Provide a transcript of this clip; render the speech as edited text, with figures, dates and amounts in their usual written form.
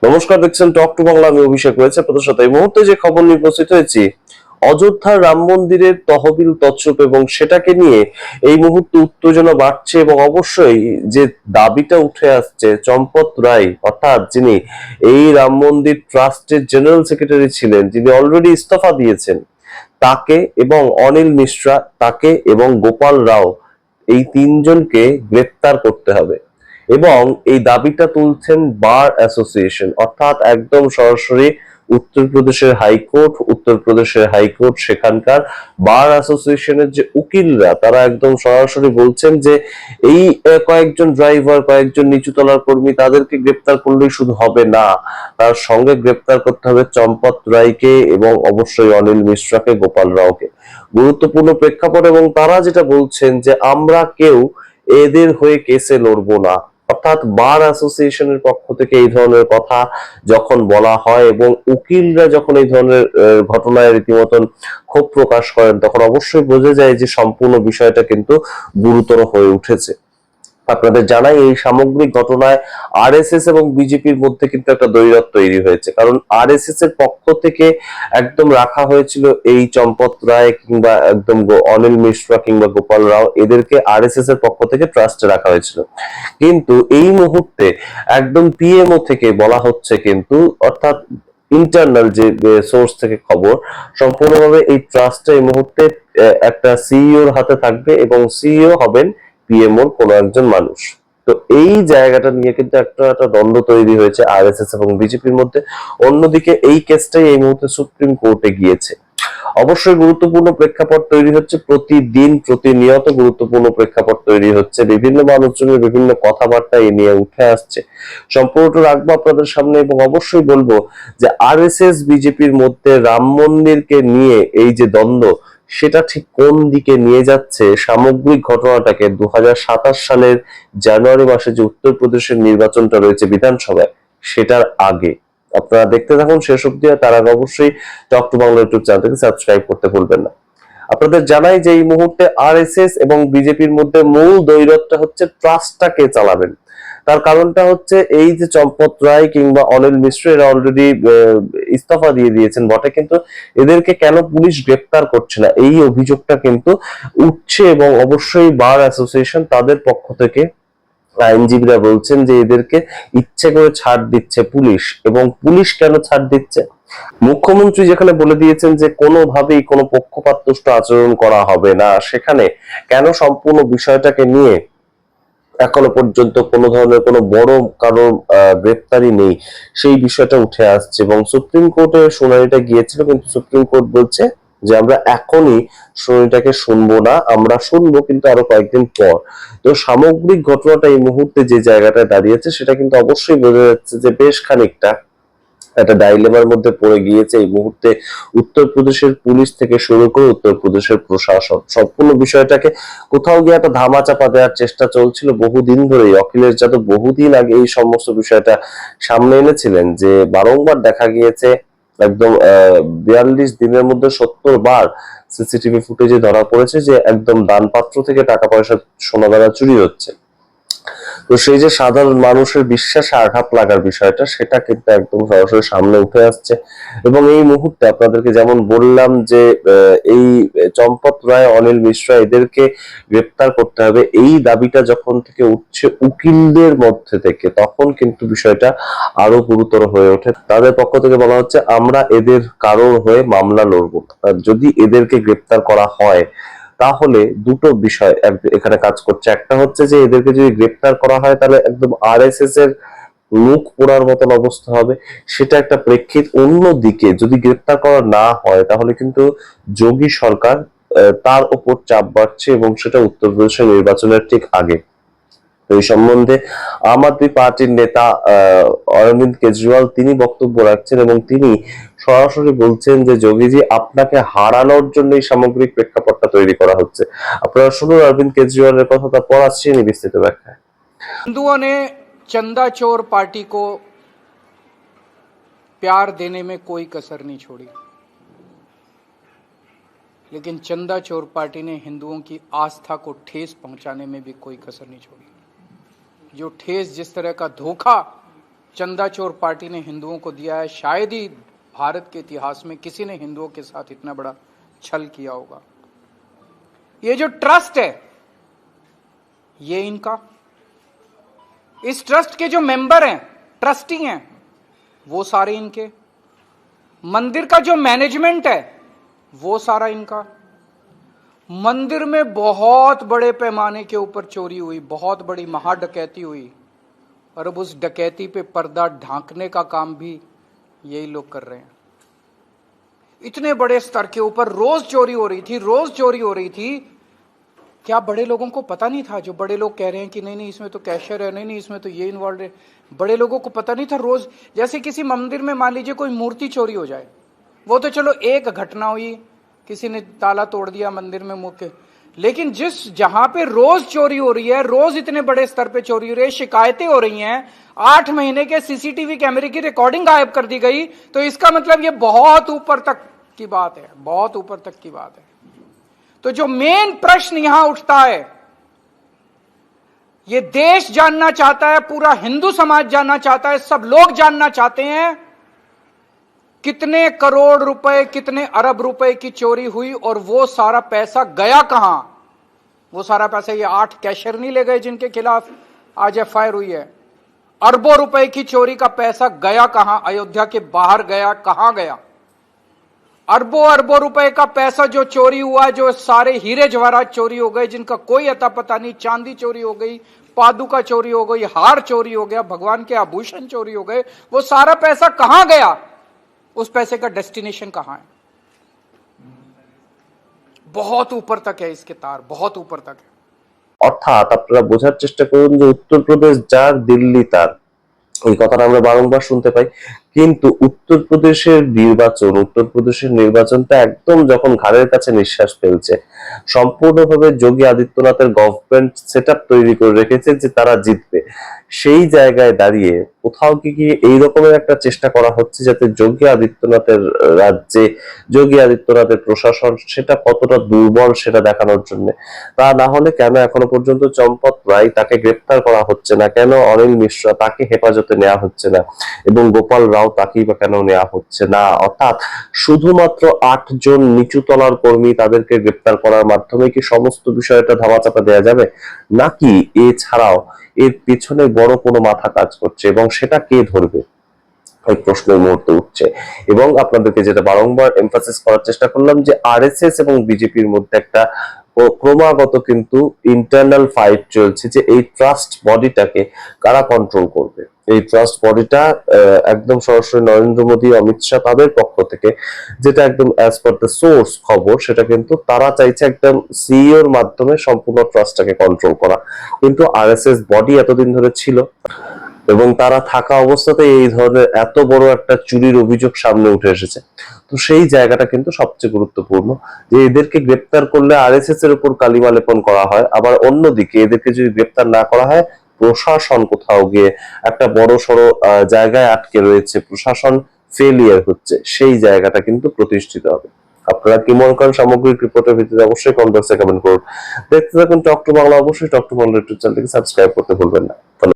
নমস্কার, দেখছেন talk to Bangla. আমি অভিষেক রয়েছে আপনাদের সাথে। এই মুহূর্তে যে খবর নিয়ে উপস্থিত হয়েছি, অযোধ্যার রাম মন্দিরের তহবিল তছরূপ এবং সেটাকে নিয়ে এই মুহূর্তে উত্তেজনা বাড়ছে এবং অবশ্যই যে দাবিটা উঠে আসছে, চম্পত রায় অর্থাৎ যিনি এই রাম মন্দির ট্রাস্টের জেনারেল সেক্রেটারি ছিলেন, যিনি অলরেডি ইস্তফা দিয়েছেন, তাকে এবং অনিল মিশ্রা তাকে এবং গোপাল রাও, এই তিনজনকে গ্রেপ্তার করতে হবে। এবং এই দাবিটা তুলছেন বার অ্যাসোসিয়েশন, অর্থাৎ একদম সরাসরি উত্তরপ্রদেশের হাইকোর্ট সেখানকার বার অ্যাসোসিয়েশনের যে উকিলরা, তারা একদম সরাসরি বলছেন যে এই কয়েকজন ড্রাইভার, কয়েকজন নিচুতলার কর্মী, তাদেরকে গ্রেপ্তার করলেই শুধু হবে না, তার সঙ্গে গ্রেপ্তার করতে হবে চম্পত রায়কে এবং অবশ্যই অনিল মিশ্রাকে, গোপাল রাওকে। গুরুত্বপূর্ণ প্রেক্ষাপট। এবং তারা যেটা বলছেন যে আমরা কেউ এদের হয়ে কেসে লড়বো না। অর্থাৎ বার অ্যাসোসিয়েশনের পক্ষ থেকে এই ধরনের কথা যখন বলা হয় এবং উকিলরা যখন এই ধরনের ঘটনায় রীতিমতন ক্ষোভ প্রকাশ করেন, তখন অবশ্যই বোঝা যায় যে সম্পূর্ণ বিষয়টা কিন্তু গুরুতর হয়ে উঠেছে। আপনাদের জানাই, এই সামগ্রিক ঘটনায় আরএসএস এবং বিজেপির মধ্যে কিন্তু একটা দ্বৈরথ তৈরি হয়েছে। কারণ আরএসএস এর পক্ষ থেকে একদম রাখা হয়েছিল এই চম্পত রায় কিংবা একদম অনিল মিশ্রা কিংবা গোপাল রাও, এদেরকে আরএসএস এর পক্ষ থেকে ট্রাস্টে রাখা হয়েছিল। কিন্তু এই মুহূর্তে একদম পিএমও থেকে বলা হচ্ছে কিন্তু, অর্থাৎ ইন্টারনাল যে সোর্স থেকে খবর, সম্পূর্ণভাবে এই ট্রাস্টটা এই মুহূর্তে একটা সিইওর হাতে থাকবে এবং সিইও হবেন পিএমওর কোনো একজন মানুষ। তো এই জায়গাটা নিয়ে কিন্তু একটা দ্বন্দ্ব তৈরি হয়েছে আরএসএস এবং বিজেপির মধ্যে। অন্যদিকে এই কেসটাই এই মুহূর্তে সুপ্রিম কোর্টে গিয়েছে। অবশ্যই গুরুত্বপূর্ণ প্রেক্ষাপট তৈরি হচ্ছে, প্রতিদিন প্রতিনিয়ত গুরুত্বপূর্ণ প্রেক্ষাপট তৈরি হচ্ছে, বিভিন্ন মানুষজনের বিভিন্ন কথাবার্তা এ নিয়ে উঠে আসছে। সম্পূর্ণটা রাখবো আপনাদের সামনে এবং অবশ্যই বলবো যে আরএসএস বিজেপির মধ্যে রাম মন্দিরকে নিয়ে এই যে দ্বন্দ্ব, সেটা ঠিক কোন দিকে নিয়ে যাচ্ছে, সামগ্রিক ঘটনাটাকে 2027 সালের জানুয়ারি মাসে যে উত্তরপ্রদেশের নির্বাচনটা রয়েছে বিধানসভায়, সেটার আগে আপনারা দেখতে থাকুন শেষ অব্দি। তার আগে অবশ্যই টক টু বাংলা ইউটিউব চ্যানেলকে সাবস্ক্রাইব করতে ভুলবেন না। আপনাদের জানাই যে এই মুহূর্তে আরএসএস এবং বিজেপির মধ্যে মূল দ্বৈরথটা হচ্ছে ট্রাস্টটা কে চালাবেন। তার কারণটা হচ্ছে এই যে চম্পত রায় কিংবা অনিল মিশ্র, এরা অলরেডি ইস্তফা দিয়ে দিয়েছেন বটে, কিন্তু এদেরকে কেন পুলিশ গ্রেপ্তার করছে না, এই অভিযোগটা কিন্তু উঠছে। এবং অবশ্যই বার অ্যাসোসিয়েশন তাদের পক্ষ থেকে আইনজীবীরা বলছেন যে এদেরকে ইচ্ছে করে ছাড় দিচ্ছে পুলিশ। এবং পুলিশ কেন ছাড় দিচ্ছে? মুখ্যমন্ত্রী যেখানে বলে দিয়েছেন যে কোনোভাবেই কোনো পক্ষপাতদুষ্ট আচরণ করা হবে না, সেখানে কেন সম্পূর্ণ বিষয়টাকে নিয়ে এখনো পর্যন্ত কোনো ধরনের কোনো বড় কারো গ্রেপ্তারি নেই, সেই বিষয়টা উঠে আসছে। এবং সুপ্রিম কোর্টে শুনানিটা গিয়েছিল, কিন্তু সুপ্রিম কোর্ট বলছে যে আমরা এখনই শুনানিটাকে শুনবো না, আমরা শুনবো কিন্তু আরো কয়েকদিন পর। তো সামগ্রিক ঘটনাটা এই মুহূর্তে যে জায়গাটায় দাঁড়িয়েছে, সেটা কিন্তু অবশ্যই বোঝা যাচ্ছে যে বেশ খানিকটা একটা ডাইলেমার মধ্যে পড়ে গিয়েছে এই মুহূর্তে উত্তরপ্রদেশের পুলিশ থেকে শুরু করে উত্তরপ্রদেশের প্রশাসন। সম্পূর্ণ বিষয়টাকে কোথাও গিয়ে একটা ধামাচাপা দেওয়ার চেষ্টা চলছিল বহুদিন ধরেই। অখিলেশ যাদব বহুদিন আগে এই সমস্ত বিষয়টা সামনে এনেছিলেন, যে বারংবার দেখা গিয়েছে একদম 42 দিনের মধ্যে 70 বার সিসিটিভি ফুটেজে ধরা পড়েছে যে একদম দানপাত্র থেকে টাকা পয়সা, সোনাদানা চুরি হচ্ছে। তো সেই যে সাধারণ মানুষের বিশ্বাসে আঘাত লাগার বিষয়টা, সেটা কিন্তু একদম সরাসরি সামনে উঠে আসছে। এবং এই মুহূর্তে আপনাদেরকে যেমন বললাম যে এই চম্পত রায়, অনিল মিশ্রা, এদেরকে গ্রেপ্তার করতে হবে, এই দাবিটা যখন থেকে উঠছে উকিলদের মধ্যে থেকে, তখন কিন্তু বিষয়টা আরো গুরুতর হয়ে ওঠে। তাদের পক্ষ থেকে বলা হচ্ছে আমরা এদের কারোর হয়ে মামলা লড়বো না। যদি এদেরকে গ্রেপ্তার করা হয়, তাহলে দুটো বিষয় এখানে কাজ করছে। একটা হচ্ছে যে এদেরকে যদি গ্রেপ্তার করা হয়, তাহলে একদম আরএসএস এর মুখ পোড়ার মতন অবস্থা হবে, সেটা একটা প্রেক্ষিত। অন্যদিকে যদি গ্রেপ্তার করা না হয়, তাহলে কিন্তু যোগী সরকার, তার ওপর চাপ বাড়ছে, এবং সেটা উত্তরপ্রদেশের নির্বাচনের ঠিক আগে। তো এই সম্বন্ধে আম আদমি পার্টির নেতা অরবিন্দ কেজরিওয়াল তিনি বক্তব্য রাখছেন এবং তিনি সরাসরি বলছেন যে যোগীজি, আপনাকে হারানোর জন্য এই সামগ্রিক প্রেক্ষাপটটা তৈরি করা হচ্ছে। আপনারা শুনুন অরবিন্দ কেজরিওয়ালের কথা, তারপর আসছি বিস্তৃত ব্যাখ্যা। हिंदुओं ने चंदा चोर पार्टी को प्यार देने में कोई कसर नहीं छोड़ी, लेकिन चंदा चोर पार्टी ने हिंदुओं की आस्था को ठेस पहुंचाने में भी कोई कसर नहीं छोड़ी। जो ठेस, जिस तरह का धोखा चंदा चोर पार्टी ने हिंदुओं को दिया है। शायद ही भारत के इतिहास में किसी ने हिंदुओं के साथ इतना बड़ा छल किया होगा। ये जो ट्रस्ट है ये इनका, इस ट्रस्ट के जो मेंबर हैं, ट्रस्टी हैं, वो सारे इनके, मंदिर का जो मैनेजमेंट है वो सारा इनका। मंदिर में बहुत बड़े पैमाने के ऊपर चोरी हुई, बहुत बड़ी महा डकैती हुई, और अब उस डकैती पे पर्दा ढांकने का काम भी यही लोग कर रहे हैं। इतने बड़े स्तर के ऊपर रोज चोरी हो रही थी, रोज चोरी हो रही थी। क्या बड़े लोगों को पता नहीं था? जो बड़े लोग कह रहे हैं कि नहीं नहीं इसमें तो कैशियर है, नहीं नहीं इसमें तो ये इन्वॉल्व है, बड़े लोगों को पता नहीं था? रोज जैसे किसी मंदिर में मान लीजिए कोई मूर्ति चोरी हो जाए, वो तो चलो एक घटना हुई, किसी ने ताला तोड़ दिया मंदिर में मुके, लेकिन जहां पे रोज चोरी हो रही है, रोज इतने बड़े स्तर पे चोरी हो रही है, शिकायतें हो रही हैं, 8 महीने के सीसीटीवी कैमरे की रिकॉर्डिंग गायब कर दी गई, तो इसका मतलब ये बहुत ऊपर तक की बात है, बहुत ऊपर तक की बात है। तो जो मेन प्रश्न यहां उठता है, ये देश जानना चाहता है, पूरा हिंदू समाज जानना चाहता है, सब लोग जानना चाहते हैं कितने करोड़ रुपए, कितने अरब रुपए की चोरी हुई और वो सारा पैसा गया कहां? वो सारा पैसा ये 8 कैशियर नहीं ले गए जिनके खिलाफ आज एफआईआर हुई है। अरबों रुपए की चोरी का पैसा गया कहां? अयोध्या के बाहर गया, कहां गया? अरबों अरबों रुपए का पैसा जो चोरी हुआ, जो सारे हीरे जवाहरात चोरी हो गए जिनका कोई अता पता नहीं, चांदी चोरी हो गई, पादुका चोरी हो गई, हार चोरी हो गया, भगवान के आभूषण चोरी हो गए, वो सारा पैसा कहां गया? उस पैसे का डेस्टिनेशन कहां है? बहुत ऊपर तक है इसके तार, बहुत ऊपर तक है। অর্থাৎ আপনারা বোঝার চেষ্টা করুন যে উত্তরপ্রদেশ যার, দিল্লি তার, এই কথাটা আমরা বারংবার শুনতে পাই। কিন্তু উত্তরপ্রদেশের নির্বাচনটা একদম যখন ঘাড়ের কাছে নিঃশ্বাস ফেলছে, সম্পূর্ণভাবে যোগী আদিত্যনাথের গভর্নমেন্ট সেটআপ তৈরি করে রেখেছে যে তারা জিতবে, সেই জায়গায় দাঁড়িয়ে কোথাও কি এই রকমের একটা চেষ্টা করা হচ্ছে যাতে যোগী আদিত্যনাথের রাজ্যে, যোগী আদিত্যনাথের প্রশাসন সেটা কতটা দুর্বল সেটা দেখানোর জন্য। তা না হলে কেন এখনো পর্যন্ত চম্পত রায় তাকে গ্রেফতার করা হচ্ছে না, কেন অনিল মিশ্রা তাকে হেফাজতে নেওয়া হচ্ছে না, এবং গোপাল রাও তাকেই বা কেন নেওয়া হচ্ছে না? অর্থাৎ শুধুমাত্র 8 জন নিচু তলার কর্মী, তাদেরকে গ্রেফতার করার মাধ্যমে কি সমস্ত বিষয়টা ধামাচাপা দেওয়া যাবে, নাকি এছাড়াও এর পেছনে বড় কোনো মাথা কাজ করছে, এবং সেটা কে ধরবে? এই প্রশ্ন এই মুহূর্তে উঠছে। এবং আপনাদেরকে যেটা বারংবার এমফাসিস করার চেষ্টা করলাম যে আরএসএস এবং বিজেপির মধ্যে একটা ক্রমাগত কিন্তু ইন্টারনাল ফাইট চলছে যে এই ট্রাস্ট বডিটাকে কারা কন্ট্রোল করবে। এই ট্রাস্ট বডিটা একদম সরাসরি নরেন্দ্র মোদী, অমিত শাহ তাদের পক্ষ থেকে, যেটা একদম অ্যাজ পার দ্য সোর্স খবর, সেটা কিন্তু তারা চাইছে একদম সিইওর মাধ্যমে সম্পূর্ণ ট্রাস্টটাকে কন্ট্রোল করা। কিন্তু আরএসএস বডি এতদিন ধরে ছিল, এবং তারা থাকা অবস্থাতে এই ধরনের এত বড় একটা চুরির অভিযোগ সামনে উঠে এসেছে। তো সেই জায়গাটা কিন্তু সবচেয়ে গুরুত্বপূর্ণ যে এদেরকে গ্রেপ্তার করলে আরএসএস এর উপর কালিমা লেপন করা হয়, আবার অন্যদিকে এদেরকে যদি গ্রেপ্তার না করা হয়, প্রশাসন কোথাও গিয়ে একটা বড় সড়ো জায়গায় আটকে রয়েছে, প্রশাসন ফেলিয়ার হচ্ছে, সেই জায়গাটা কিন্তু প্রতিষ্ঠিত হবে। আপনারা কি মনে করেন সামগ্রিক রিপোর্টের ভিত্তিতে অবশ্যই কমেন্ট বক্সে কমেন্ট করুন। দেখতে থাকুন টক টু বাংলা, অবশ্যই টক টু বাংলা ইউটিউব চ্যানেলটিকে সাবস্ক্রাইব করতে ভুলবেন না।